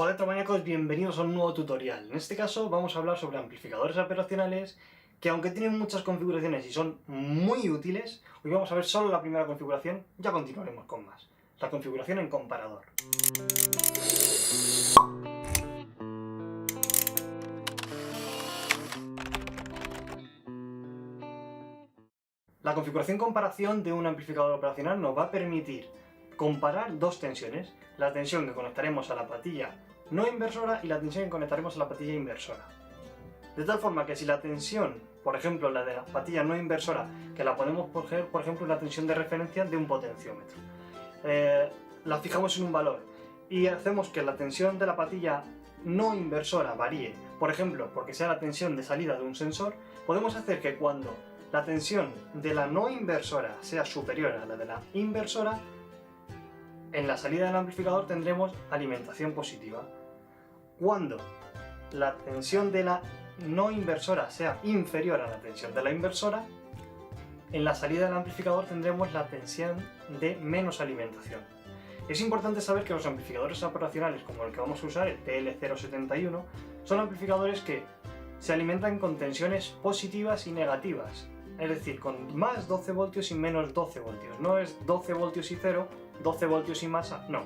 Hola electromaníacos, bienvenidos a un nuevo tutorial. En este caso vamos a hablar sobre amplificadores operacionales que, aunque tienen muchas configuraciones y son muy útiles, hoy vamos a ver solo la primera configuración, ya continuaremos con más. La configuración en comparador. La configuración comparación de un amplificador operacional nos va a permitir comparar dos tensiones, la tensión que conectaremos a la patilla no inversora y la tensión que conectaremos a la patilla inversora. De tal forma que si la tensión, por ejemplo la de la patilla no inversora, que la podemos coger, por ejemplo, la tensión de referencia de un potenciómetro, la fijamos en un valor y hacemos que la tensión de la patilla no inversora varíe, por ejemplo, porque sea la tensión de salida de un sensor, podemos hacer que cuando la tensión de la no inversora sea superior a la de la inversora, en la salida del amplificador tendremos alimentación positiva. Cuando la tensión de la no inversora sea inferior a la tensión de la inversora, en la salida del amplificador tendremos la tensión de menos alimentación. Es importante saber que los amplificadores operacionales, como el que vamos a usar, el TL071, son amplificadores que se alimentan con tensiones positivas y negativas, es decir, con más 12 voltios y menos 12 voltios. No es 12 voltios y 0, 12 voltios y masa, no.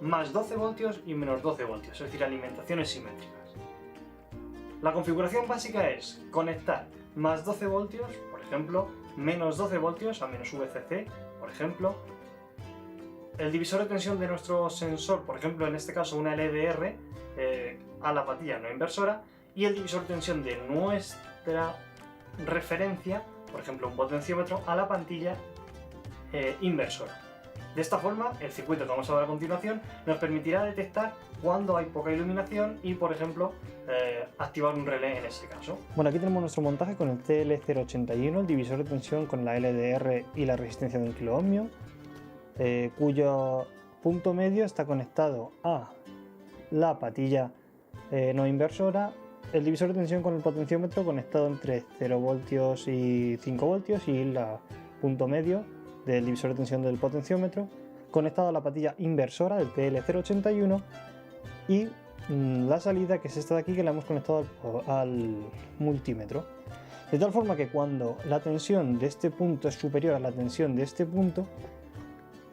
Más 12 voltios y menos 12 voltios, es decir, alimentaciones simétricas. La configuración básica es conectar más 12 voltios, por ejemplo, menos 12 voltios a menos VCC, por ejemplo, el divisor de tensión de nuestro sensor, por ejemplo, en este caso una LDR, a la patilla no inversora, y el divisor de tensión de nuestra referencia, por ejemplo un potenciómetro, a la patilla inversora. De esta forma, el circuito que vamos a ver a continuación nos permitirá detectar cuando hay poca iluminación y, por ejemplo, activar un relé en ese caso. Bueno, aquí tenemos nuestro montaje con el TL081, el divisor de tensión con la LDR y la resistencia de 1 kΩ, cuyo punto medio está conectado a la patilla no inversora, el divisor de tensión con el potenciómetro conectado entre 0 voltios y 5 voltios y el punto medio del divisor de tensión del potenciómetro conectado a la patilla inversora del TL081 y la salida, que es esta de aquí, que la hemos conectado al multímetro, de tal forma que cuando la tensión de este punto es superior a la tensión de este punto,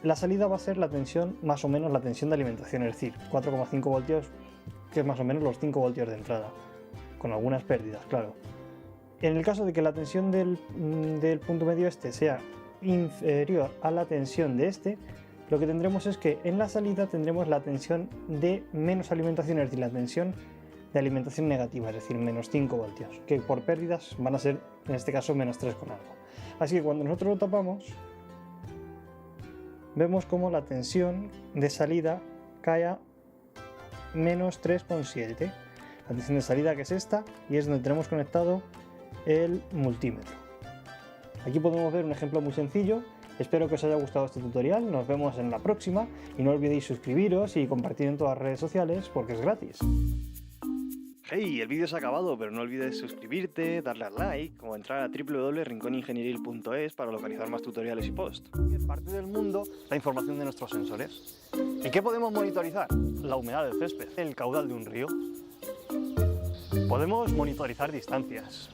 la salida va a ser la tensión, más o menos la tensión de alimentación, es decir, 4,5 voltios, que es más o menos los 5 voltios de entrada, con algunas pérdidas, claro. En el caso de que la tensión del punto medio este sea inferior a la tensión de este, lo que tendremos es que en la salida tendremos la tensión de menos alimentación, es decir, la tensión de alimentación negativa, es decir, menos 5 voltios, que por pérdidas van a ser, en este caso, menos 3 con algo. Así que cuando nosotros lo tapamos, vemos como la tensión de salida cae a menos 3,7. La tensión de salida, que es esta, y es donde tenemos conectado el multímetro. Aquí podemos ver un ejemplo muy sencillo. Espero que os haya gustado este tutorial, nos vemos en la próxima y no olvidéis suscribiros y compartir en todas las redes sociales porque es gratis. Hey, el vídeo se ha acabado, pero no olvides suscribirte, darle al like o entrar a www.rinconingenieril.es para localizar más tutoriales y posts. En parte del mundo, la información de nuestros sensores. ¿En qué podemos monitorizar? La humedad del césped, el caudal de un río. Podemos monitorizar distancias,